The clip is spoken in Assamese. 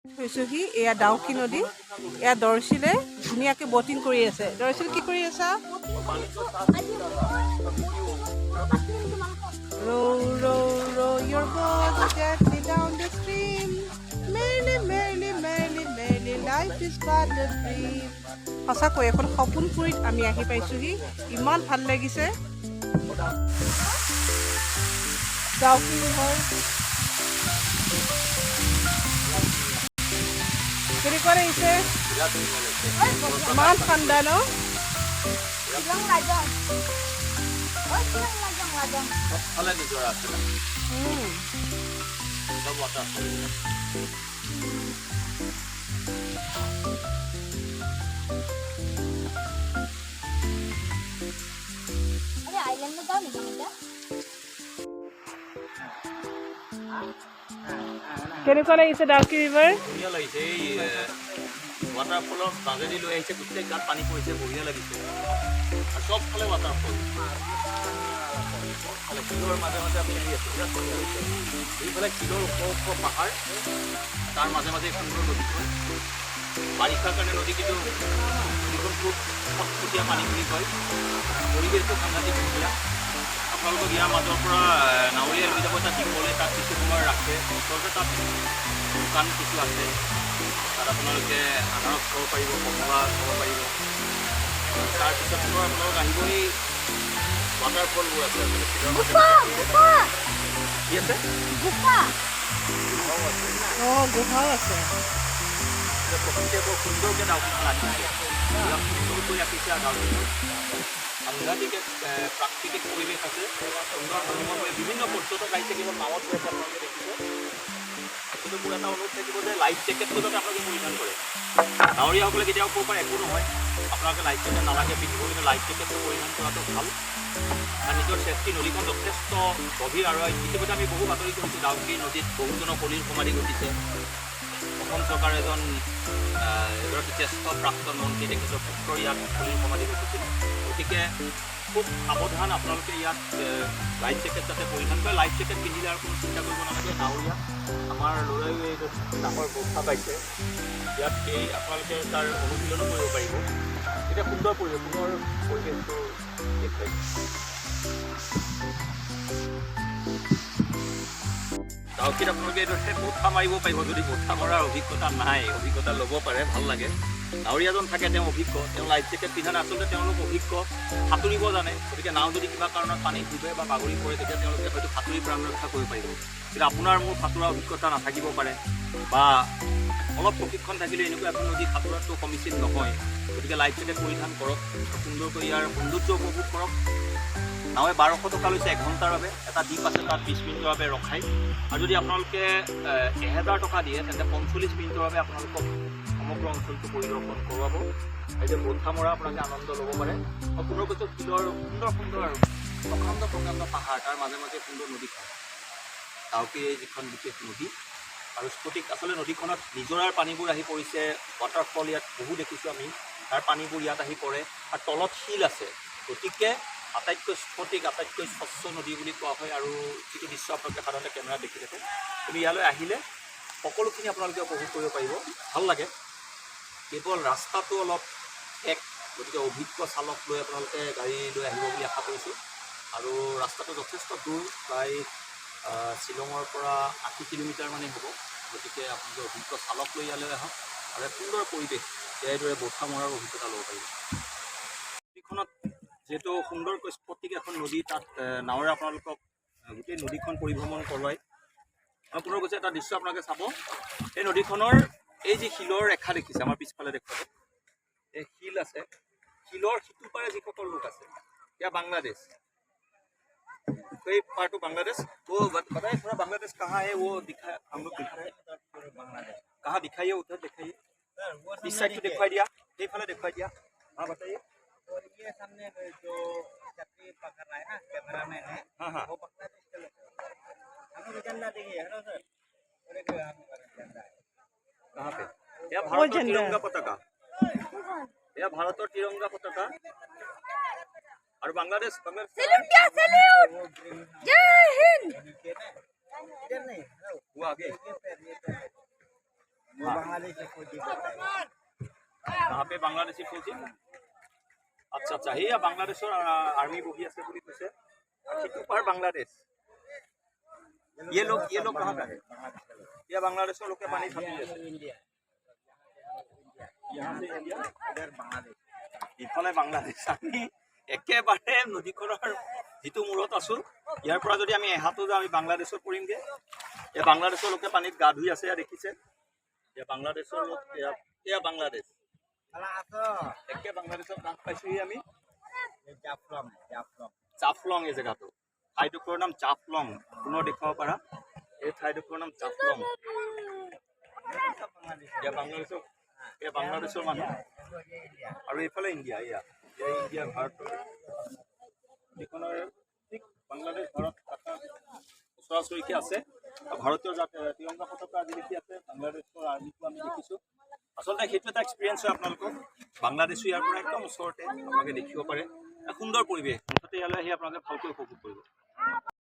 হৈছোহি এয়া ডাউকি নদী এয়া দৰ্শিলে ধুনীয়াকৈ বটিং কৰি আছে দৰ্শিল কি কৰি আছা row row row your boat gently down the stream merrily merrily merrily merrily life is but a dream সঁচাকৈ এখন সপোনপুৰীত আমি আহি পাইছোহি ইমান ভাল লাগিছে ডাউকি ৰিভাৰ কেনেকুৱা লাগিছে ইমান ঠাণ্ডা ন কেনেকুৱা লাগিছে ডাউকি ৰিভাৰ ধুনীয়া লাগিছে এই ৱাটাৰফলৰ মাজেদি লৈ আহিছে গোটেই গাত পানী পৰিছে বঢ়িয়া লাগিছে আৰু চবফালে ৱাটাৰফল চবফালে শিলৰ মাজে মাজে আমি আহি আছোঁ বিৰাট ধুনীয়া লাগিছে এইফালে শিলৰ ওখ ওখ পাহাৰ তাৰ মাজে মাজে সুন্দৰ নদীখন বাৰিষাৰ কাৰণে নদী কিন্তু নদীখন খুব ফটফটীয়া পানী বুলি কয় পৰিৱেশটো সাংঘাতিক ধুনীয়া আপোনালোকক ইয়াৰ মাজৰ পৰা নাৱৰীয়া লৈ যাব তাত দিবলৈ তাত কিছু সময় ৰাখে ওচৰতে তাত দোকান কিছু আছে তাত আপোনালোকে আনাৰস খাব পাৰিব কমলা খাব পাৰিব তাৰপিছত আপোনালোক আহিবই ৱাটাৰফলবোৰ আছে কি আছে অঁ গুহাও আছে প্ৰকৃতিয়ে বৰ সুন্দৰকৈ ডাউকিখন ৰাখিছে সুন্দৰ কৰি ৰাখিছে আৰু ডাউকিখন সাংঘাতিক প্ৰাকৃতিক পৰিৱেশ আছে সুন্দৰ ধৰণৰ বিভিন্ন পৰ্যটক আহিছে কেৱল নাৱত গৈ আছে আপোনালোকে দেখিছে কিন্তু মোৰ এটা অনুৰোধ থাকিব যে লাইফ জেকেটটো যাতে আপোনালোকে পৰিধান কৰে নাৱৰীয়াসকলে কেতিয়াও ক'ব পাৰে একো নহয় আপোনালোকে লাইফ জেকেট নালাগে পিন্ধিব কিন্তু লাইফ জেকেটটো পৰিধান কৰাটো ভাল আৰু নিজৰ ছেফটি নদীখন যথেষ্ট গভীৰ আৰু ইতিমধ্যে আমি বহু বাতৰি কৰিছোঁ ডাউকি নদীত বহুজনৰ কলিৰ সমাধি ঘটিছে অসম চৰকাৰৰ এগৰাকী জ্যেষ্ঠ প্ৰাক্তন মন্ত্ৰী তেখেতৰ পুত্ৰৰ ইয়াত কলিৰ সমাধি ঘটিছিল গতিকে খুব সাৱধান আপোনালোকে ইয়াত লাইফ জেকেট যাতে পৰিধান কৰে লাইফ জেকেট পিন্ধিলে আৰু কোনো চিন্তা কৰিব নালাগে নাৱৰীয়া আমাৰ ল'ৰাইও এই ডাঙৰ ব্যৱস্থা পাইছে ইয়াত এই আপোনালোকে তাৰ অনুশীলনো কৰিব পাৰিব এতিয়া সুন্দৰ পৰিৱেশটো দেখুৱাইছে ডাউকিত আপোনালোকে এইদৰে বোঠা মাৰিব পাৰিব যদি বোঠা মৰাৰ অভিজ্ঞতা নাই অভিজ্ঞতা ল'ব পাৰে ভাল লাগে নাৱৰীয়াজন থাকে তেওঁ অভিজ্ঞ তেওঁ লাইফ জেকেট পিন্ধা নাই আচলতে তেওঁলোক অভিজ্ঞ সাঁতুৰিব জানে গতিকে নাও যদি কিবা কাৰণত পানীত ডুবে বা বাগৰি পৰে তেতিয়া তেওঁলোকে হয়তো সাঁতুৰি প্ৰাণ ৰক্ষা কৰিব পাৰিব কিন্তু আপোনাৰ মোৰ সাঁতোৰা অভিজ্ঞতা নাথাকিব পাৰে বা অলপ প্ৰশিক্ষণ থাকিলে এনেকুৱা এখন নদী সাঁতোৰাটো সমীচীন নহয় গতিকে লাইফ জেকেট পৰিধান কৰক সুন্দৰকৈ ইয়াৰ সৌন্দৰ্য উপভোগ কৰক নাৱে 1200 টকা লৈছে 1 ঘণ্টাৰ বাবে এটা দ্বীপ আছে তাত 20 মিনিটৰ বাবে ৰখাই আৰু যদি আপোনালোকে 1000 টকা দিয়ে তেন্তে 45 মিনিটৰ বাবে আপোনালোকক সমগ্ৰ অঞ্চলটো পৰিদৰ্শন কৰোৱাব এই যে বোঠা মৰা আপোনালোকে আনন্দ ল'ব পাৰে আৰু পুনৰ কৈছোঁ শিলৰ সুন্দৰ সুন্দৰ আৰু প্ৰকাণ্ড পাহাৰ তাৰ মাজে মাজে সুন্দৰ নদীখন ডাউকি যিখন বিশেষ নদী আৰু স্ফটিক আচলতে নদীখনত নিজৰাৰ পানীবোৰ আহি পৰিছে ৱাটাৰফল ইয়াত বহু দেখিছোঁ আমি তাৰ পানীবোৰ ইয়াত আহি পৰে আৰু তলত শিল আছে গতিকে আটাইতকৈ স্ফটিক আটাইতকৈ স্বচ্ছ নদী বুলি কোৱা হয় আৰু যিটো দৃশ্য আপোনালোকে সাধাৰণতে কেমেৰাত দেখি থাকে কিন্তু ইয়ালৈ আহিলে সকলোখিনি আপোনালোকে উপভোগ কৰিব পাৰিব ভাল লাগে কেৱল ৰাস্তাটো অলপ গতিকে অভিজ্ঞ চালক লৈ আপোনালোকে গাড়ী লৈ আহিব বুলি আশা কৰিছোঁ আৰু ৰাস্তাটো যথেষ্ট দূৰ প্ৰায় শ্বিলঙৰ পৰা 80 কিলোমিটাৰ মানে হ'ব গতিকে আপোনালোকে অভিজ্ঞ চালক লৈ ইয়ালৈ আহক আৰু সুন্দৰ পৰিৱেশ এইদৰে বোঠা মৰাৰ অভিজ্ঞতা ল'ব পাৰিব নদীখনত যিহেতু সুন্দৰকৈ স্ফটিক এখন নদী তাত নাৱেৰে আপোনালোকক গোটেই নদীখন পৰিভ্ৰমণ কৰোৱাই মই পুনৰ কৈছোঁ এটা দৃশ্য আপোনালোকে চাব এই নদীখনৰ এই যি শিলৰ ৰেখা দেখিছে আমাৰ পিছফালে দেখুৱাব এই শিল আছে শিলৰ সিটো পাৰে যিসকল লোক আছে এয়া বাংলাদেশ এই पार्ट ऑफ बांग्लादेश वो बताइए थोड़ा बांग्लादेश कहाँ है वो दिखा हम लोग दिखा रहे हैं बांग्लादेश कहाँ दिखाइए उधर दिखाइए इस साइड से दिखाई दिया ये वाला दिखाई दिया हाँ बताइए और ये सामने जो छतरी पकड़ रहा है ना कैमरा मैन है हाँ वो बांग्लादेश का लोग हम लोग झंडा देखिए है ना सर और एक झंडा है कहाँ पे यह भारत और तिरंगा पताका यह भारत और तिरंगा पताका और बांग्लादेश सैल्यूट जय हिंद इधर नहीं वो आगे वो बांग्लादेशी फौजी करता है कहाँ पे बांग्लादेशी फौजी আচ্ছা আচ্ছা সেয়া বাংলাদেশৰ আৰ্মি বহি আছে বুলি কৈছে সেইটো পাৰ বাংলাদেশ ये लोग कहाँ का है बांग्लादेश का लोग। ये बांग्लादेशৰ লোকে পানী সাঁতুৰি আছে इंडिया यहाँ से इंडिया इधर बांग्लादेश ইফালে বাংলাদেশ আমি একেবাৰে নদীখনৰ যিটো মূৰত আছো ইয়াৰ পৰা যদি আমি এহাতো যাওঁ আমি বাংলাদেশত পৰিমগে এই বাংলাদেশৰ লোকে পানীত গা ধুই আছে দেখিছে এয়া বাংলাদেশৰ লোক এয়া বাংলাদেশ साला आसो একে বাংলাদেশত নাম পাইছোহি আমি ये जाफलंग जाफलंग চাফলং এই জেগাটো ঠাইডোখৰৰ নাম চাফলং পুনৰ দেখুৱাব পাৰা এই ঠাইডোখৰৰ নাম চাফলং सब बांग्लादेश এয়া বাংলাদেশৰ মানুহ ये इंडिया আৰু এইফালে ইণ্ডিয়া এয়া ইণ্ডিয়া ভাৰতৰ যিখনৰ ঠিক বাংলাদেশ ভাৰত ওচৰা ওচৰিকে আছে ভাৰতীয় তিৰংগা পতাকা আজি দেখি আছে বাংলাদেশৰ আৰ্মিটো আমি দেখিছোঁ আচলতে সেইটো এটা এক্সপিৰিয়েঞ্চ হয় আপোনালোকক বাংলাদেশো ইয়াৰ পৰা একদম ওচৰতে আপোনালোকে দেখিব পাৰে এক সুন্দৰ পৰিৱেশ মুঠতে ইয়ালৈ আহি আপোনালোকে ভালকৈ উপভোগ কৰিব